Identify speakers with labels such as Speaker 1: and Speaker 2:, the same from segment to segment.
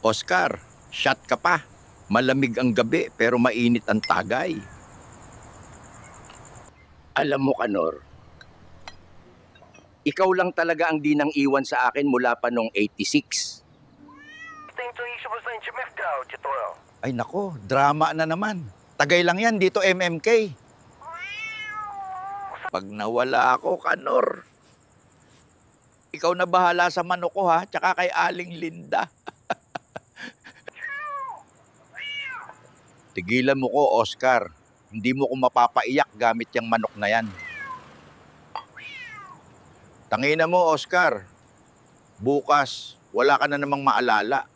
Speaker 1: Oscar, shot ka pa. Malamig ang gabi pero mainit ang tagay. Alam mo, Kanor, ikaw lang talaga ang di nang iwan sa akin mula pa noong 86. Ay nako, drama na naman. Tagay lang yan dito MMK. Pag nawala ako, Kanor, ikaw na bahala sa manok ko ha, tsaka kay Aling Linda. Tigilan mo ko, Oscar. Hindi mo ko mapapaiyak gamit yung manok na yan. Tangina mo, Oscar. Bukas, wala ka na namang maalala.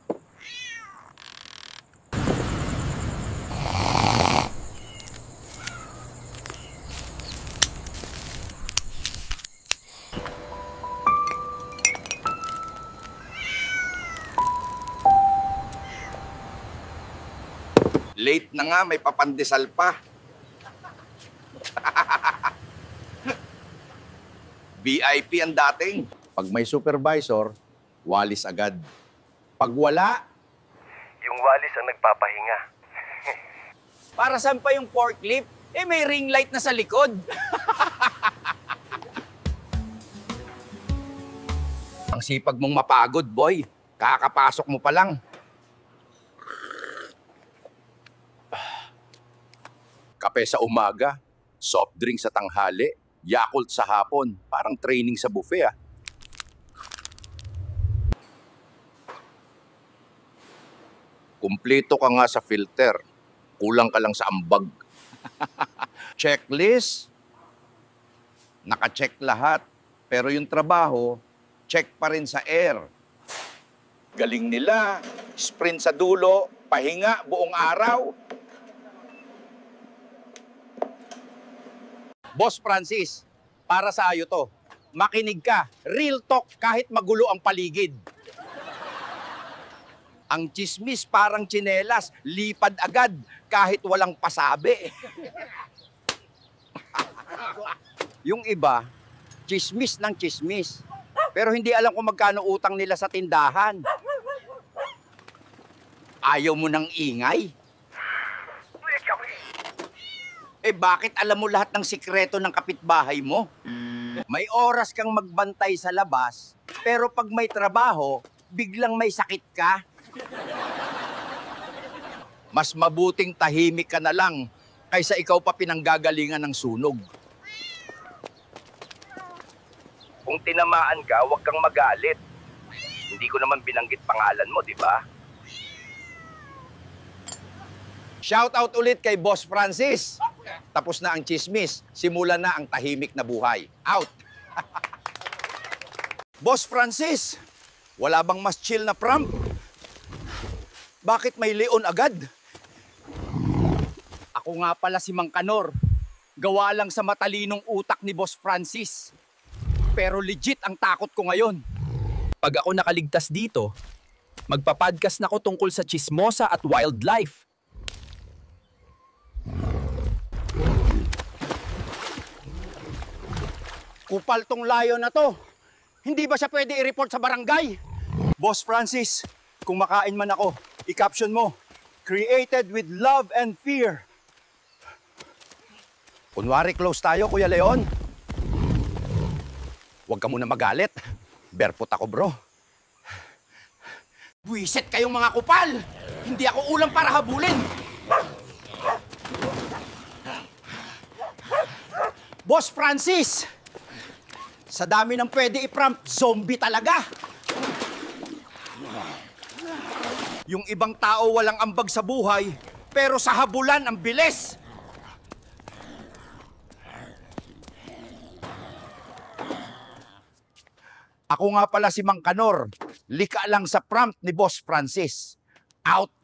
Speaker 1: Late na nga, may papandesal pa. VIP ang dating. Pag may supervisor, walis agad. Pag wala,
Speaker 2: yung walis ang nagpapahinga.
Speaker 1: para saan pa yung forklift? Eh may ring light na sa likod. Ang sipag mong mapagod, boy. Kakapasok mo pa lang. Kape sa umaga, soft drink sa tanghali, Yakult sa hapon. Parang training sa buffet ah. Kumpleto ka nga sa filter. Kulang ka lang sa ambag. Checklist? Naka-check lahat. Pero yung trabaho, check pa rin sa air. Galing nila. Sprint sa dulo, pahinga buong araw. Boss Francis, para sa ayo to. Makinig ka. Real talk kahit magulo ang paligid. Ang chismis parang tsinelas, lipad agad kahit walang pasabi. Yung iba, chismis ng chismis. Pero hindi alam kung magkano utang nila sa tindahan. Ayaw mo ng ingay? Eh bakit alam mo lahat ng sikreto ng kapitbahay mo? May oras kang magbantay sa labas, pero pag may trabaho, biglang may sakit ka. Mas mabuting tahimik ka na lang kaysa ikaw pa pinanggagalingan ng sunog.
Speaker 2: Kung tinamaan ka, huwag kang magalit. Hindi ko naman binanggit pangalan mo, di ba?
Speaker 1: Shout out ulit kay Boss Francis. Tapos na ang chismis, simula na ang tahimik na buhay. Out! Boss Francis, wala bang mas chill na prank? Bakit may leon agad? Ako nga pala si Mang Kanor. Gawa lang sa matalinong utak ni Boss Francis. Pero legit ang takot ko ngayon.
Speaker 3: Pag ako nakaligtas dito, magpa-podcast na ko tungkol sa chismosa at wildlife.
Speaker 1: Kupal tong layo na to. Hindi ba siya pwede i-report sa barangay? Boss Francis, kung makain man ako, i-caption mo, created with love and fear. Kunwari close tayo, Kuya Leon. Huwag ka muna magalit. Barefoot ako, bro. Buwisit kayong mga kupal! Hindi ako ulam para habulin! Boss Francis! Sa dami ng pwede i-prank, zombie talaga! Yung ibang tao walang ambag sa buhay, pero sa habulan ang bilis! Ako nga pala si Mang Kanor. Lika lang sa prompt ni Boss Francis. Out!